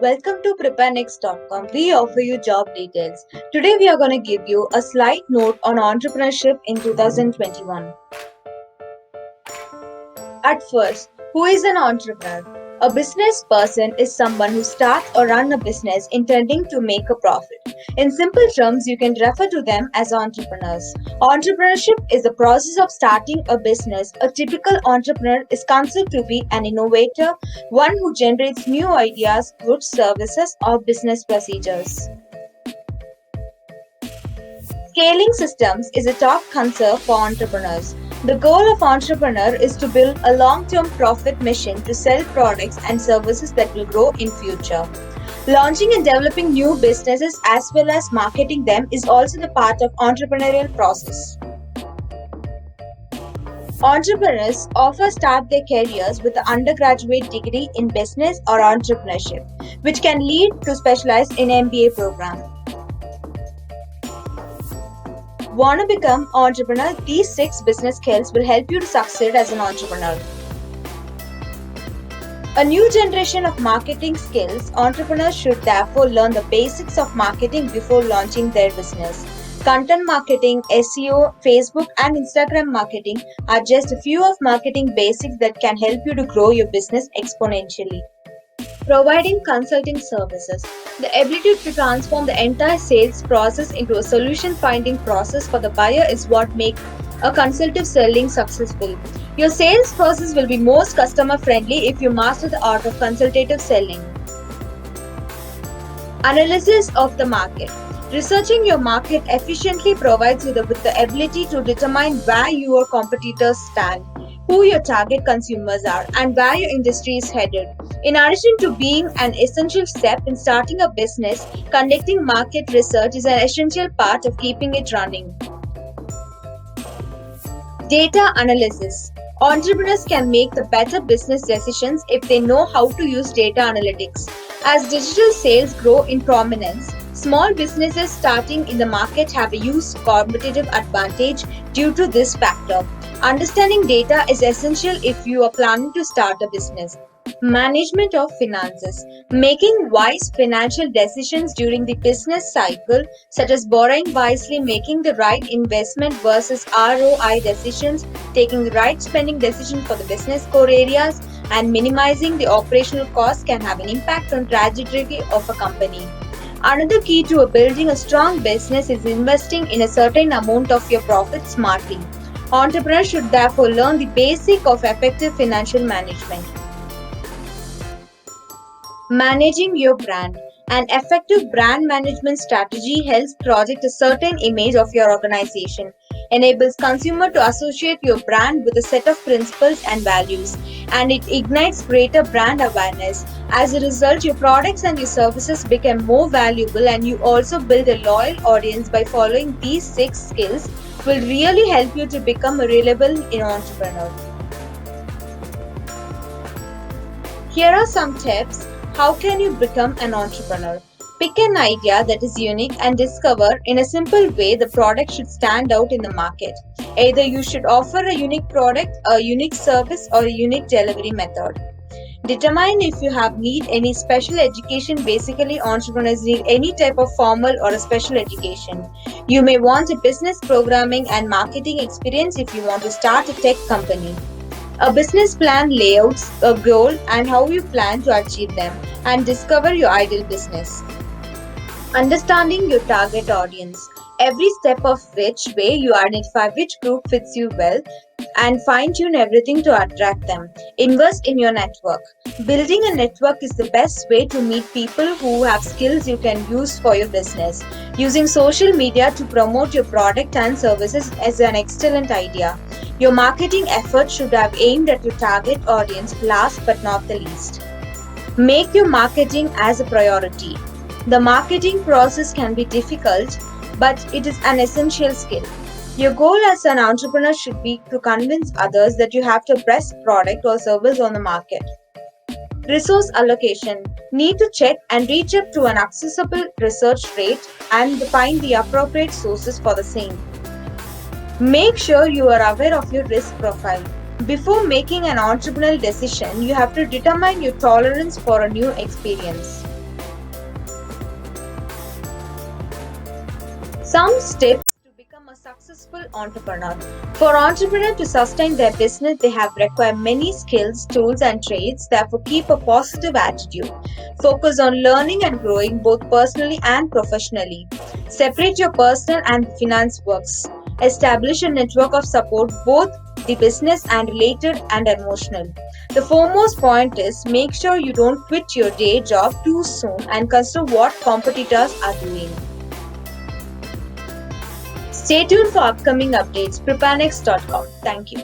Welcome to preparenext.com. We offer you job details. Today we are going to give you a slight note on entrepreneurship in 2021. At first, who is an entrepreneur? A business person is someone who starts or runs a business intending to make a profit. In simple terms, you can refer to them as entrepreneurs. Entrepreneurship is the process of starting a business. A typical entrepreneur is considered to be an innovator, one who generates new ideas, goods, services, or business procedures. Scaling systems is a top concern for entrepreneurs. The goal of entrepreneur is to build a long-term profit mission to sell products and services that will grow in future. Launching and developing new businesses as well as marketing them is also the part of entrepreneurial process. Entrepreneurs often start their careers with an undergraduate degree in business or entrepreneurship, which can lead to specialize in MBA program. Want to become entrepreneur? These 6 business skills will help you to succeed as an entrepreneur. A new generation of marketing skills. Entrepreneurs should therefore learn the basics of marketing before launching their business. Content marketing, SEO, Facebook and Instagram marketing are just a few of marketing basics that can help you to grow your business exponentially. Providing consulting services. The ability to transform the entire sales process into a solution finding process for the buyer is what makes a consultative selling successful. Your sales process will be most customer friendly if you master the art of consultative selling. Analysis of the market. Researching your market efficiently provides you with the ability to determine where your competitors stand, who your target consumers are, and where your industry is headed. In addition to being an essential step in starting a business, conducting market research is an essential part of keeping it running. Data analysis. Entrepreneurs can make the better business decisions if they know how to use data analytics. As digital sales grow in prominence, small businesses starting in the market have a huge competitive advantage due to this factor. Understanding data is essential if you are planning to start a business. Management of finances. Making wise financial decisions during the business cycle, such as borrowing wisely, making the right investment versus ROI decisions, taking the right spending decision for the business core areas, and minimizing the operational costs can have an impact on trajectory of a company. Another key to building a strong business is investing in a certain amount of your profit smartly. Entrepreneurs should therefore learn the basic of effective financial management. Managing your brand. An effective brand management strategy helps project a certain image of your organization, enables consumer to associate your brand with a set of principles and values, and it ignites greater brand awareness. As a result, your products and your services become more valuable, and you also build a loyal audience by following these 6 skills will really help you to become a reliable entrepreneur. Here are some tips. How can you become an entrepreneur? Pick an idea that is unique and discover in a simple way the product should stand out in the market. Either you should offer a unique product, a unique service, or a unique delivery method. Determine if you have need any special education. Basically, entrepreneurs need any type of formal or a special education. You may want a business programming and marketing experience if you want to start a tech company. A business plan layouts, a goal, and how you plan to achieve them, and discover your ideal business. Understanding your target audience. Every step of which way you identify which group fits you well and fine tune everything to attract them. Invest in your network. Building a network is the best way to meet people who have skills you can use for your business. Using social media to promote your product and services is an excellent idea. Your marketing efforts should have aimed at your target audience last but not the least. Make your marketing as a priority. The marketing process can be difficult, but it is an essential skill. Your goal as an entrepreneur should be to convince others that you have the best product or service on the market. Resource allocation. Need to check and reach up to an accessible research rate and find the appropriate sources for the same. Make sure you are aware of your risk profile. Before making an entrepreneurial decision, you have to determine your tolerance for a new experience. Some steps to become a successful entrepreneur. For entrepreneurs to sustain their business, they have require many skills, tools, and traits. Therefore, keep a positive attitude. Focus on learning and growing both personally and professionally. Separate your personal and finance works. Establish a network of support, both the business and related and emotional. The foremost point is make sure you don't quit your day job too soon and consider what competitors are doing. Stay tuned for upcoming updates. Preparenext.com. Thank you.